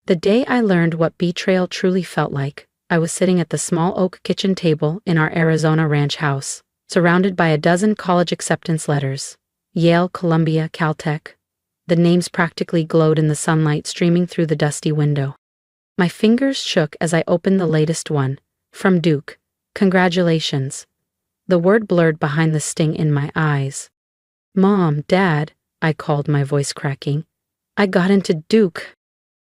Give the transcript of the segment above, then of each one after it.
The day I learned what betrayal truly felt like, I was sitting at the small oak kitchen table in our Arizona ranch house, surrounded by a dozen college acceptance letters. Yale, Columbia, Caltech. The names practically glowed in the sunlight streaming through the dusty window. My fingers shook as I opened the latest one. From Duke. Congratulations. The word blurred behind the sting in my eyes. Mom, Dad, I called, my voice cracking. I got into Duke.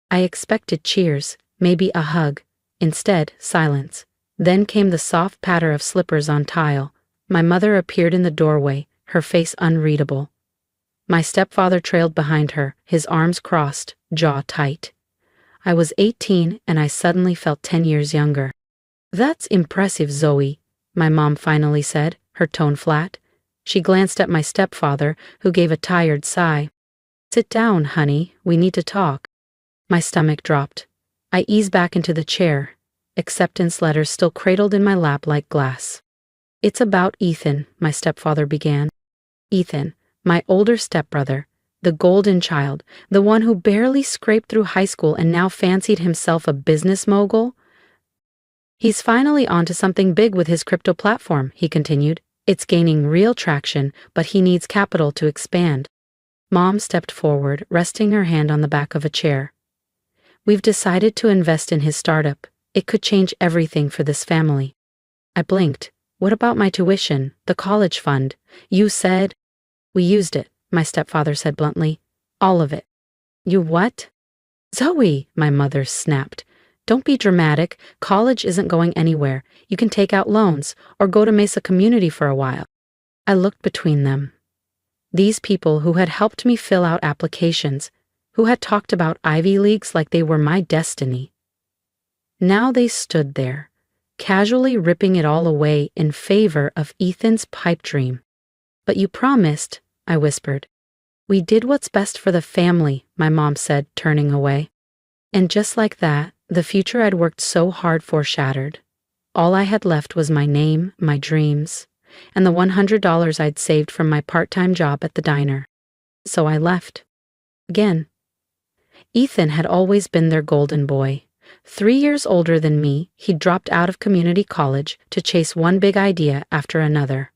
I expected cheers, maybe a hug. Instead, silence. Then came the soft patter of slippers on tile. My mother appeared in the doorway, her face unreadable. My stepfather trailed behind her, his arms crossed, jaw tight. I was 18 and I suddenly felt 10 years younger. That's impressive, Zoe, my mom finally said, her tone flat. She glanced at my stepfather, who gave a tired sigh. Sit down, honey, we need to talk. My stomach dropped. I eased back into the chair, acceptance letters still cradled in my lap like glass. It's about Ethan, my stepfather began. Ethan, my older stepbrother, the golden child, the one who barely scraped through high school and now fancied himself a business mogul. He's finally onto something big with his crypto platform, he continued. It's gaining real traction, but he needs capital to expand. Mom stepped forward, resting her hand on the back of a chair. We've decided to invest in his startup. It could change everything for this family. I blinked. What about my tuition, the college fund? You said... We used it, my stepfather said bluntly. All of it. You what? Zoe, my mother snapped. Don't be dramatic. College isn't going anywhere. You can take out loans or go to Mesa Community for a while. I looked between them. These people who had helped me fill out applications, who had talked about Ivy Leagues like they were my destiny. Now they stood there, casually ripping it all away in favor of Ethan's pipe dream. But you promised, I whispered. We did what's best for the family, my mom said, turning away. And just like that, the future I'd worked so hard for shattered. All I had left was my name, my dreams, and the $100 I'd saved from my part-time job at the diner. So I left. Again. Ethan had always been their golden boy. 3 years older than me, he'd dropped out of community college to chase one big idea after another.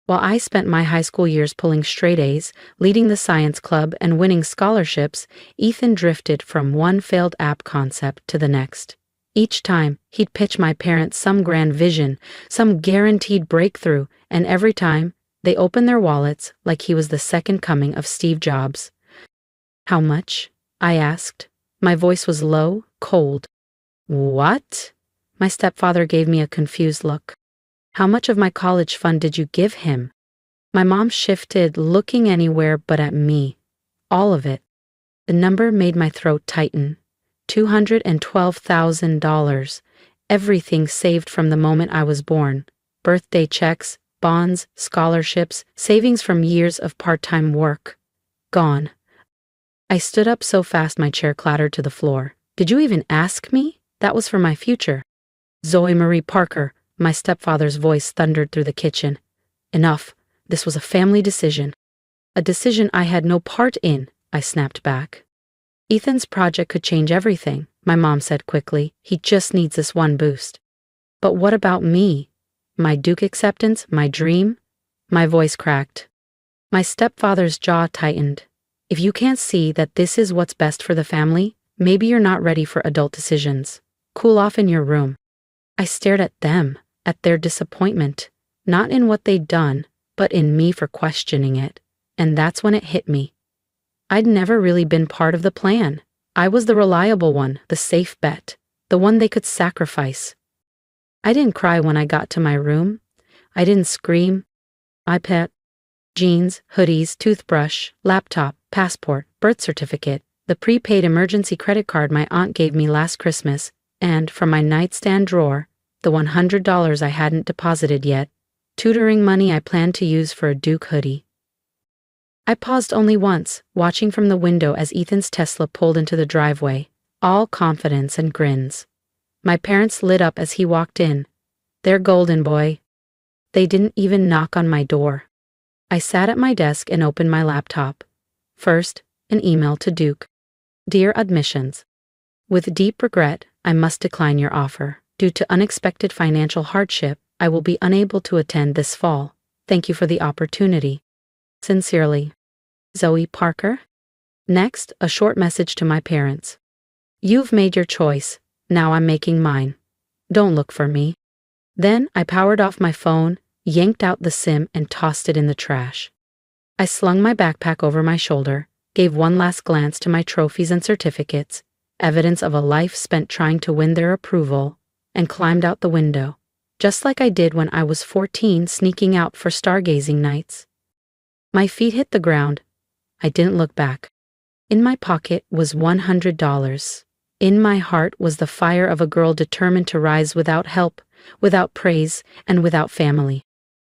While I spent my high school years pulling straight A's, leading the science club, and winning scholarships, Ethan drifted from one failed app concept to the next. Each time, he'd pitch my parents some grand vision, some guaranteed breakthrough, and every time, they opened their wallets like he was the second coming of Steve Jobs. How much? I asked. My voice was low, cold. What? My stepfather gave me a confused look. How much of my college fund did you give him? My mom shifted, looking anywhere but at me. All of it. The number made my throat tighten. $212,000. Everything saved from the moment I was born. Birthday checks, bonds, scholarships, savings from years of part-time work. Gone. I stood up so fast my chair clattered to the floor. Did you even ask me? That was for my future. Zoe Marie Parker. My stepfather's voice thundered through the kitchen. Enough. This was a family decision. A decision I had no part in, I snapped back. Ethan's project could change everything, my mom said quickly. He just needs this one boost. But what about me? My Duke acceptance, my dream? My voice cracked. My stepfather's jaw tightened. If you can't see that this is what's best for the family, maybe you're not ready for adult decisions. Cool off in your room. I stared at them. At their disappointment, not in what they'd done, but in me for questioning it. And that's when it hit me. I'd never really been part of the plan. I was the reliable one, the safe bet, the one they could sacrifice. I didn't cry when I got to my room. I didn't scream. iPad, jeans, hoodies, toothbrush, laptop, passport, birth certificate, the prepaid emergency credit card my aunt gave me last Christmas, and, from my nightstand drawer, the $100 I hadn't deposited yet, tutoring money I planned to use for a Duke hoodie. I paused only once, watching from the window as Ethan's Tesla pulled into the driveway, all confidence and grins. My parents lit up as he walked in. Their golden boy. They didn't even knock on my door. I sat at my desk and opened my laptop. First, an email to Duke. Dear Admissions. With deep regret, I must decline your offer. Due to unexpected financial hardship, I will be unable to attend this fall. Thank you for the opportunity. Sincerely, Zoe Parker. Next, a short message to my parents. You've made your choice, now I'm making mine. Don't look for me. Then I powered off my phone, yanked out the SIM, and tossed it in the trash. I slung my backpack over my shoulder, gave one last glance to my trophies and certificates, evidence of a life spent trying to win their approval, and climbed out the window, just like I did when I was 14 sneaking out for stargazing nights. My feet hit the ground. I didn't look back. In my pocket was $100. In my heart was the fire of a girl determined to rise without help, without praise, and without family.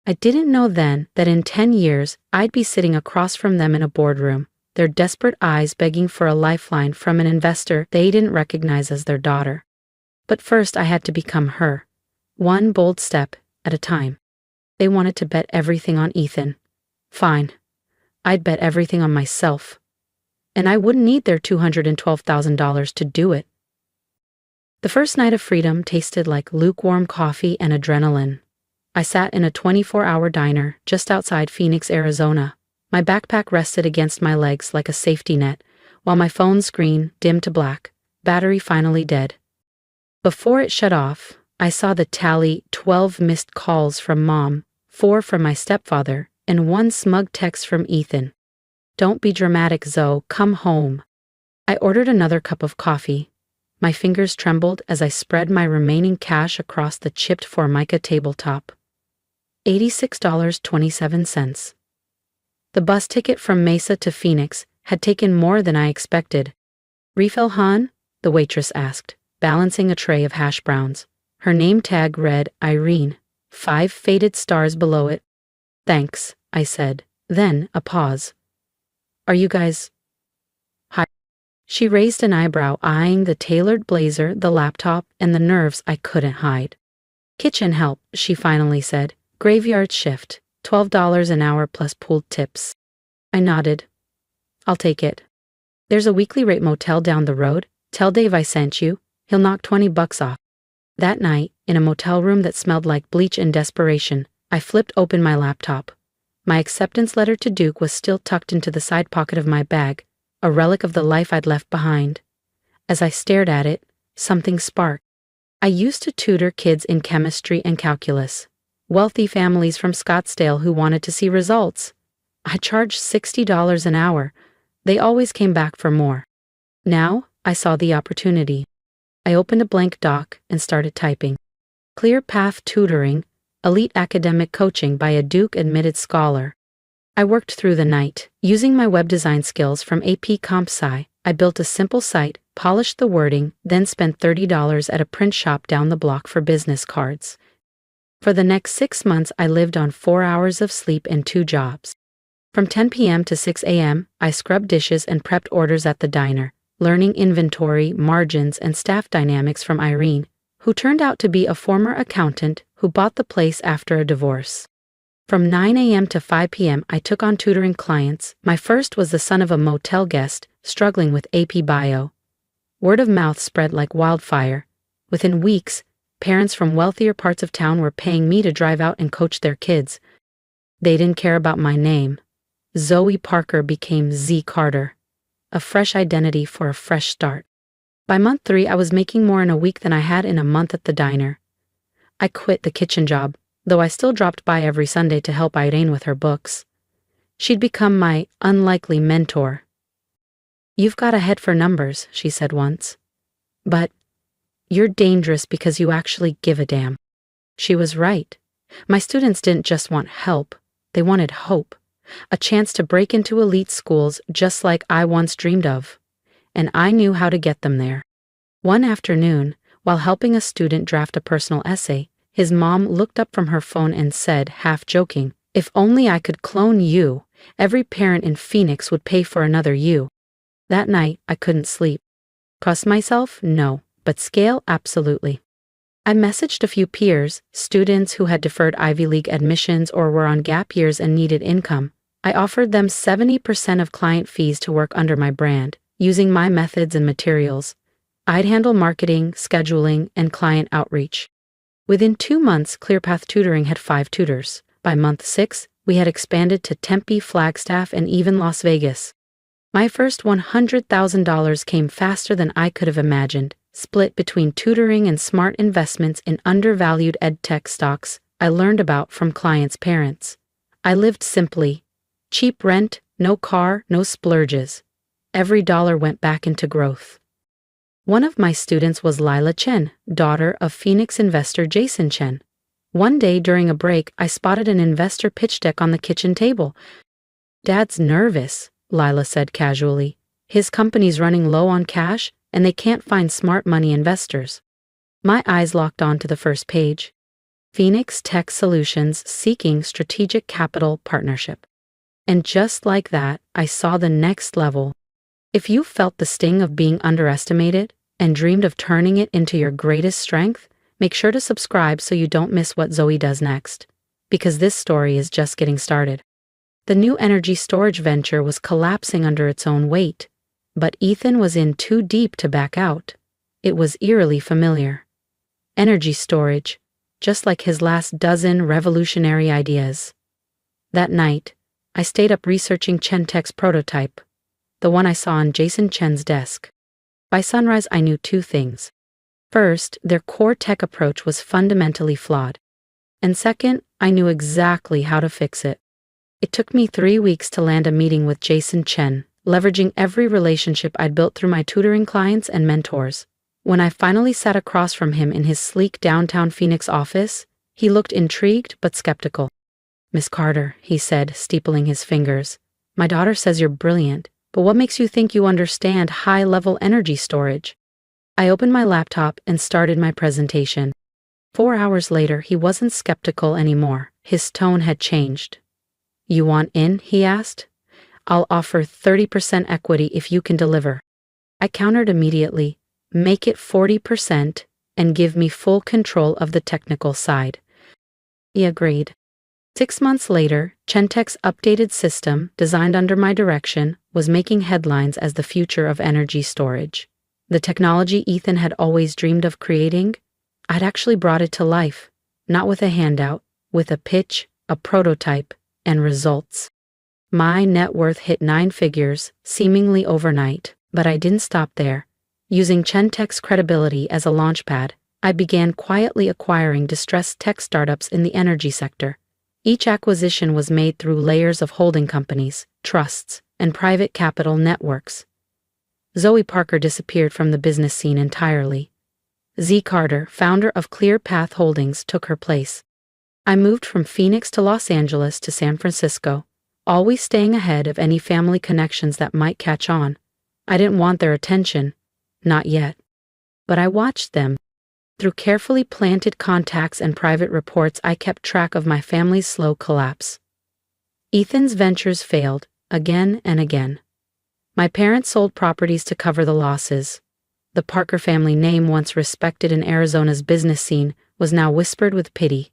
I didn't know then that in 10 years I'd be sitting across from them in a boardroom, their desperate eyes begging for a lifeline from an investor they didn't recognize as their daughter. But first I had to become her, one bold step at a time. They wanted to bet everything on Ethan. Fine. I'd bet everything on myself. And I wouldn't need their $212,000 to do it. The first night of freedom tasted like lukewarm coffee and adrenaline. I sat in a 24-hour diner just outside Phoenix, Arizona. My backpack rested against my legs like a safety net, while my phone screen dimmed to black, battery finally dead. Before it shut off, I saw the tally: 12 missed calls from Mom, 4 from my stepfather, and 1 smug text from Ethan. Don't be dramatic, Zoe, come home. I ordered another cup of coffee. My fingers trembled as I spread my remaining cash across the chipped Formica tabletop. $86.27. The bus ticket from Mesa to Phoenix had taken more than I expected. Refill, hon? The waitress asked, balancing a tray of hash browns. Her name tag read Irene, 5 faded stars below it. Thanks, I said, then a pause. Are you guys... Hi. She raised an eyebrow, eyeing the tailored blazer, the laptop, and the nerves I couldn't hide. Kitchen help, she finally said. Graveyard shift, $12 an hour plus pooled tips. I nodded. I'll take it. There's a weekly rate motel down the road. Tell Dave I sent you. He'll knock $20 off. That night, in a motel room that smelled like bleach and desperation, I flipped open my laptop. My acceptance letter to Duke was still tucked into the side pocket of my bag, a relic of the life I'd left behind. As I stared at it, something sparked. I used to tutor kids in chemistry and calculus. Wealthy families from Scottsdale who wanted to see results. I charged $60 an hour. They always came back for more. Now, I saw the opportunity. I opened a blank doc and started typing. Clear path tutoring, elite academic coaching by a Duke-admitted scholar. I worked through the night. Using my web design skills from AP Comp Sci, I built a simple site, polished the wording, then spent $30 at a print shop down the block for business cards. For the next 6 months, I lived on 4 hours of sleep and 2 jobs. From 10 p.m. to 6 a.m., I scrubbed dishes and prepped orders at the diner, learning inventory, margins, and staff dynamics from Irene, who turned out to be a former accountant who bought the place after a divorce. From 9 a.m. to 5 p.m., I took on tutoring clients. My first was the son of a motel guest, struggling with AP Bio. Word of mouth spread like wildfire. Within weeks, parents from wealthier parts of town were paying me to drive out and coach their kids. They didn't care about my name. Zoe Parker became Z Carter. A fresh identity for a fresh start. By month 3, I was making more in a week than I had in a month at the diner. I quit the kitchen job, though I still dropped by every Sunday to help Irene with her books. She'd become my unlikely mentor. You've got a head for numbers, she said once. But you're dangerous because you actually give a damn. She was right. My students didn't just want help, they wanted hope. A chance to break into elite schools just like I once dreamed of. And I knew how to get them there. One afternoon, while helping a student draft a personal essay, his mom looked up from her phone and said, half joking, "If only I could clone you, every parent in Phoenix would pay for another you." That night, I couldn't sleep. Trust myself? No. But scale? Absolutely. I messaged a few peers, students who had deferred Ivy League admissions or were on gap years and needed income. I offered them 70% of client fees to work under my brand, using my methods and materials. I'd handle marketing, scheduling, and client outreach. Within 2 months, ClearPath Tutoring had 5 tutors. By month 6, we had expanded to Tempe, Flagstaff, and even Las Vegas. My first $100,000 came faster than I could have imagined, split between tutoring and smart investments in undervalued edtech stocks I learned about from clients' parents. I lived simply. Cheap rent, no car, no splurges. Every dollar went back into growth. One of my students was Lila Chen, daughter of Phoenix investor Jason Chen. One day during a break, I spotted an investor pitch deck on the kitchen table. "Dad's nervous," Lila said casually. "His company's running low on cash, and they can't find smart money investors." My eyes locked on to the first page. Phoenix Tech Solutions seeking strategic capital partnership. And just like that, I saw the next level. If you felt the sting of being underestimated and dreamed of turning it into your greatest strength, make sure to subscribe so you don't miss what Zoe does next. Because this story is just getting started. The new energy storage venture was collapsing under its own weight, but Ethan was in too deep to back out. It was eerily familiar. Energy storage, just like his last dozen revolutionary ideas. That night, I stayed up researching Chentech's prototype, the one I saw on Jason Chen's desk. By sunrise, I knew 2 things. First, their core tech approach was fundamentally flawed. And second, I knew exactly how to fix it. It took me 3 weeks to land a meeting with Jason Chen, leveraging every relationship I'd built through my tutoring clients and mentors. When I finally sat across from him in his sleek downtown Phoenix office, he looked intrigued but skeptical. "Miss Carter," he said, steepling his fingers, "my daughter says you're brilliant, but what makes you think you understand high-level energy storage?" I opened my laptop and started my presentation. 4 hours later, he wasn't skeptical anymore. His tone had changed. "You want in?" he asked. "I'll offer 30% equity if you can deliver." I countered immediately. "Make it 40% and give me full control of the technical side." He agreed. 6 months later, Chentech's updated system, designed under my direction, was making headlines as the future of energy storage. The technology Ethan had always dreamed of creating, I'd actually brought it to life, not with a handout, with a pitch, a prototype, and results. My net worth hit 9 figures, seemingly overnight, but I didn't stop there. Using Chentech's credibility as a launchpad, I began quietly acquiring distressed tech startups in the energy sector. Each acquisition was made through layers of holding companies, trusts, and private capital networks. Zoe Parker disappeared from the business scene entirely. Z. Carter, founder of ClearPath Holdings, took her place. I moved from Phoenix to Los Angeles to San Francisco, always staying ahead of any family connections that might catch on. I didn't want their attention. Not yet. But I watched them. Through carefully planted contacts and private reports, I kept track of my family's slow collapse. Ethan's ventures failed, again and again. My parents sold properties to cover the losses. The Parker family name, once respected in Arizona's business scene, was now whispered with pity.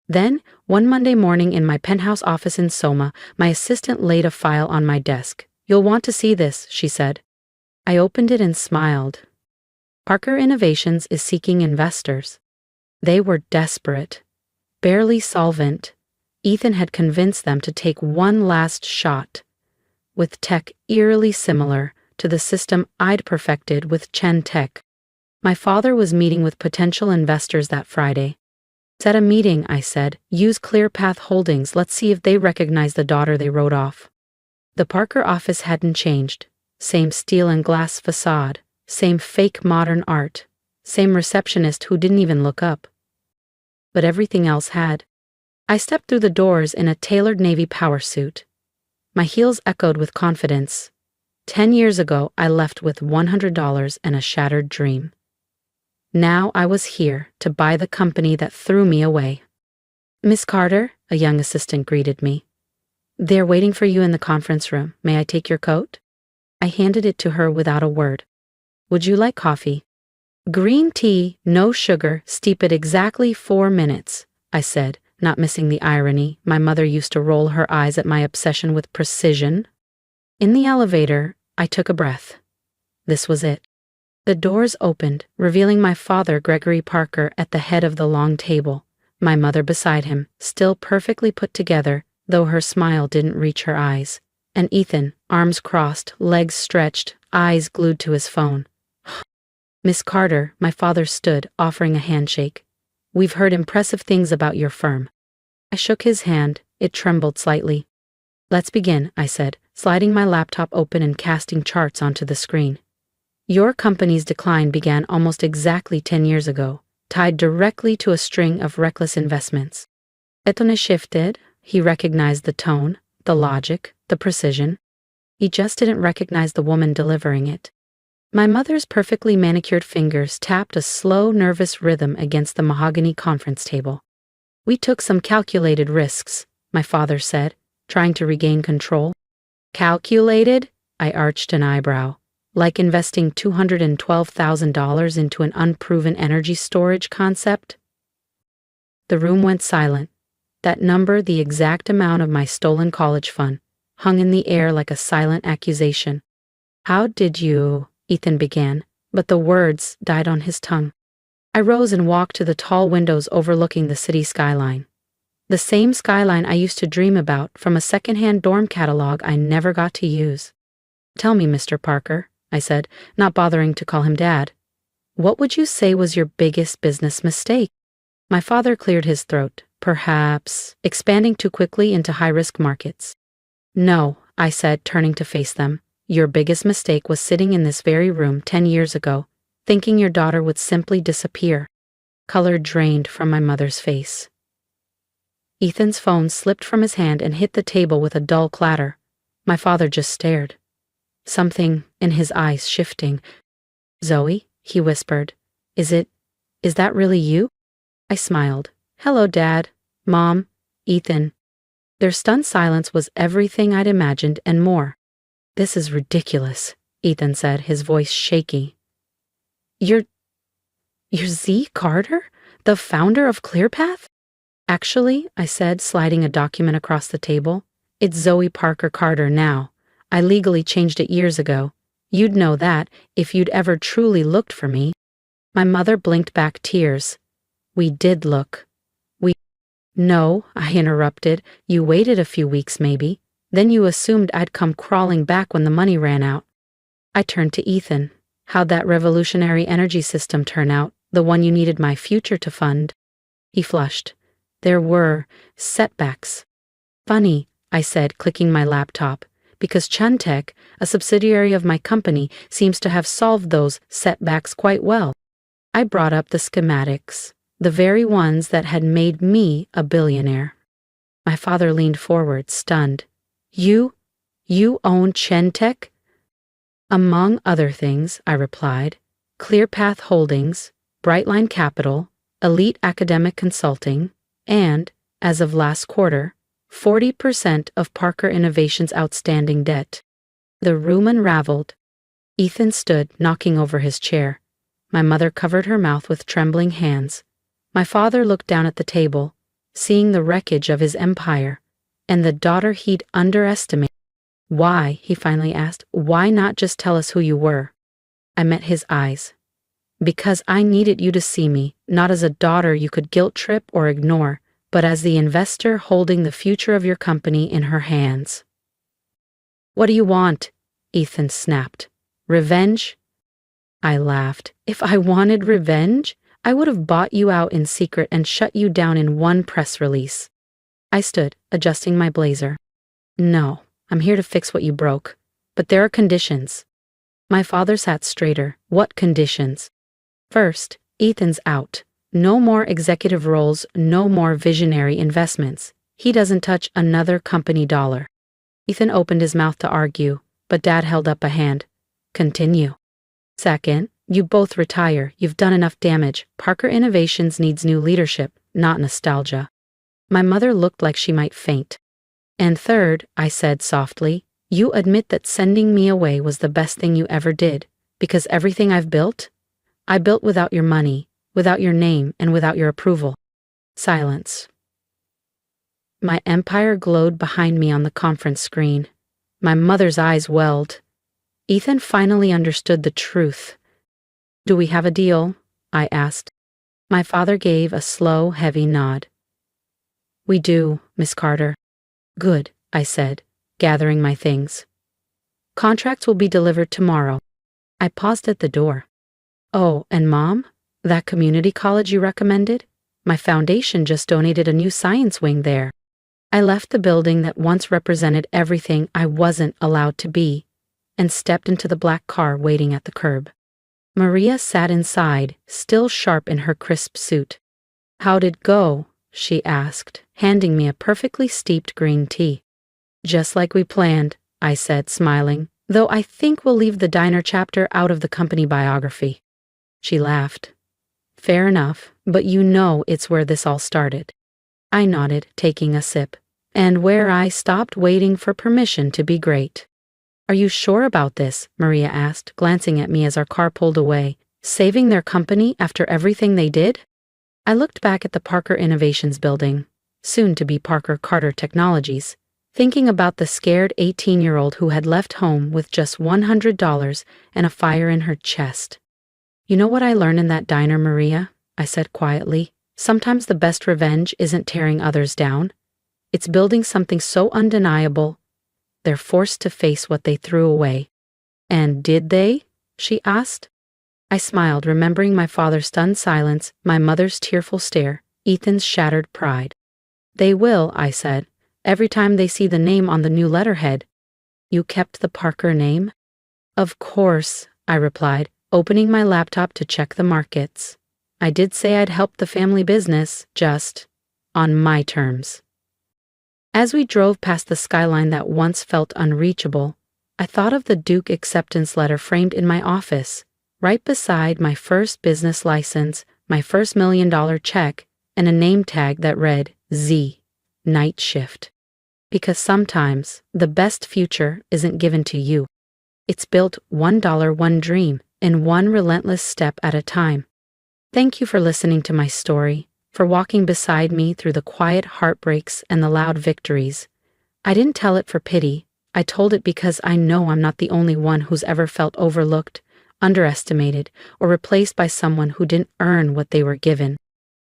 Then, one Monday morning in my penthouse office in Soma, my assistant laid a file on my desk. "You'll want to see this," she said. I opened it and smiled. Parker Innovations is seeking investors. They were desperate, barely solvent. Ethan had convinced them to take one last shot, with tech eerily similar to the system I'd perfected with Chentech. My father was meeting with potential investors that Friday. "Set a meeting," I said. "Use ClearPath Holdings. Let's see if they recognize the daughter they wrote off." The Parker office hadn't changed. Same steel and glass facade, same fake modern art, same receptionist who didn't even look up. But everything else had. I stepped through the doors in a tailored navy power suit. My heels echoed with confidence. 10 years ago, I left with $100 and a shattered dream. Now I was here to buy the company that threw me away. "Miss Carter," a young assistant greeted me. "They're waiting for you in the conference room. May I take your coat?" I handed it to her without a word. "Would you like coffee?" "Green tea, no sugar, steep it exactly 4 minutes," I said, not missing the irony. My mother used to roll her eyes at my obsession with precision. In the elevator, I took a breath. This was it. The doors opened, revealing my father, Gregory Parker, at the head of the long table, my mother beside him, still perfectly put together, though her smile didn't reach her eyes, and Ethan, arms crossed, legs stretched, eyes glued to his phone. Miss Carter, my father stood, offering a handshake. We've heard impressive things about your firm. I shook his hand, it trembled slightly. Let's begin, I said, sliding my laptop open and casting charts onto the screen. Your company's decline began almost exactly 10 years ago, tied directly to a string of reckless investments. Etone shifted, he recognized the tone, the logic, the precision. He just didn't recognize the woman delivering it. My mother's perfectly manicured fingers tapped a slow, nervous rhythm against the mahogany conference table. We took some calculated risks, my father said, trying to regain control. Calculated? I arched an eyebrow. Like investing $212,000 into an unproven energy storage concept? The room went silent. That number, the exact amount of my stolen college fund, hung in the air like a silent accusation. How did you? Ethan began, but the words died on his tongue. I rose and walked to the tall windows overlooking the city skyline. The same skyline I used to dream about from a secondhand dorm catalog I never got to use. Tell me, Mr. Parker, I said, not bothering to call him Dad. What would you say was your biggest business mistake? My father cleared his throat, perhaps expanding too quickly into high-risk markets. No, I said, turning to face them. Your biggest mistake was sitting in this very room 10 years ago, thinking your daughter would simply disappear. Color drained from my mother's face. Ethan's phone slipped from his hand and hit the table with a dull clatter. My father just stared. Something in his eyes shifting. Zoe, he whispered. Is that really you? I smiled. Hello, Dad, Mom, Ethan. Their stunned silence was everything I'd imagined and more. This is ridiculous, Ethan said, his voice shaky. You're Z. Carter? The founder of ClearPath? Actually, I said, sliding a document across the table, it's Zoe Parker Carter now. I legally changed it years ago. You'd know that if you'd ever truly looked for me. My mother blinked back tears. We did look. No, I interrupted. You waited a few weeks maybe. Then you assumed I'd come crawling back when the money ran out. I turned to Ethan. How'd that revolutionary energy system turn out, the one you needed my future to fund? He flushed. There were setbacks. Funny, I said, clicking my laptop, because Chuntech, a subsidiary of my company, seems to have solved those setbacks quite well. I brought up the schematics, the very ones that had made me a billionaire. My father leaned forward, stunned. You own Chentech? Among other things, I replied. ClearPath Holdings, Brightline Capital, Elite Academic Consulting, and, as of last quarter, 40% of Parker Innovation's outstanding debt. The room unraveled. Ethan stood, knocking over his chair. My mother covered her mouth with trembling hands. My father looked down at the table, seeing the wreckage of his empire, and the daughter he'd underestimated. Why, he finally asked, why not just tell us who you were? I met his eyes. Because I needed you to see me, not as a daughter you could guilt-trip or ignore, but as the investor holding the future of your company in her hands. What do you want? Ethan snapped. Revenge? I laughed. If I wanted revenge, I would have bought you out in secret and shut you down in one press release. I stood, adjusting my blazer. No, I'm here to fix what you broke. But there are conditions. My father sat straighter. What conditions? First, Ethan's out. No more executive roles, no more visionary investments. He doesn't touch another company dollar. Ethan opened his mouth to argue, but Dad held up a hand. Continue. Second, you both retire. You've done enough damage. Parker Innovations needs new leadership, not nostalgia. My mother looked like she might faint. And third, I said softly, you admit that sending me away was the best thing you ever did, because everything I've built, I built without your money, without your name, and without your approval. Silence. My empire glowed behind me on the conference screen. My mother's eyes welled. Ethan finally understood the truth. Do we have a deal? I asked. My father gave a slow, heavy nod. We do, Miss Carter. Good, I said, gathering my things. Contracts will be delivered tomorrow. I paused at the door. Oh, and Mom? That community college you recommended? My foundation just donated a new science wing there. I left the building that once represented everything I wasn't allowed to be, and stepped into the black car waiting at the curb. Maria sat inside, still sharp in her crisp suit. How'd it go? She asked, handing me a perfectly steeped green tea. Just like we planned, I said, smiling, though I think we'll leave the diner chapter out of the company biography. She laughed. Fair enough, but you know it's where this all started. I nodded, taking a sip. And where I stopped waiting for permission to be great. Are you sure about this? Maria asked, glancing at me as our car pulled away. Saving their company after everything they did? I looked back at the Parker Innovations building, soon to be Parker Carter Technologies, thinking about the scared 18-year-old who had left home with just $100 and a fire in her chest. You know what I learned in that diner, Maria? I said quietly. Sometimes the best revenge isn't tearing others down. It's building something so undeniable, they're forced to face what they threw away. And did they? She asked. I smiled, remembering my father's stunned silence, my mother's tearful stare, Ethan's shattered pride. They will, I said, every time they see the name on the new letterhead. You kept the Parker name? Of course, I replied, opening my laptop to check the markets. I did say I'd help the family business, just on my terms. As we drove past the skyline that once felt unreachable, I thought of the Duke acceptance letter framed in my office, right beside my first business license, my first $1 million check, and a name tag that read Z, Night Shift. Because sometimes the best future isn't given to you. It's built $1 one dream in one relentless step at a time. Thank you for listening to my story, for walking beside me through the quiet heartbreaks and the loud victories. I didn't tell it for pity. I told it because I know I'm not the only one who's ever felt overlooked, underestimated, or replaced by someone who didn't earn what they were given.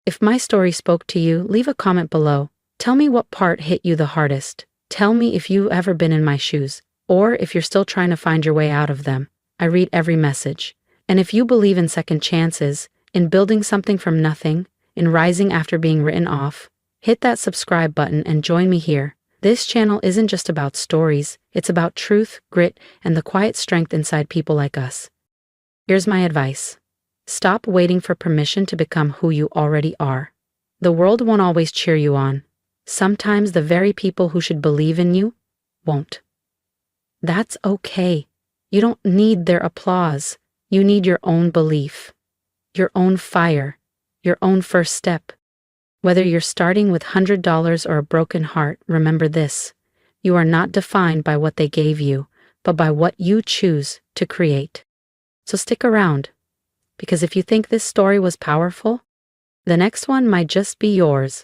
If my story spoke to you, leave a comment below. Tell me what part hit you the hardest. Tell me if you've ever been in my shoes, or if you're still trying to find your way out of them. I read every message. And if you believe in second chances, in building something from nothing, in rising after being written off, hit that subscribe button and join me here. This channel isn't just about stories, it's about truth, grit, and the quiet strength inside people like us. Here's my advice. Stop waiting for permission to become who you already are. The world won't always cheer you on. Sometimes the very people who should believe in you won't. That's okay. You don't need their applause. You need your own belief, your own fire, your own first step. Whether you're starting with $100 or a broken heart, remember this. You are not defined by what they gave you, but by what you choose to create. So stick around, because if you think this story was powerful, the next one might just be yours.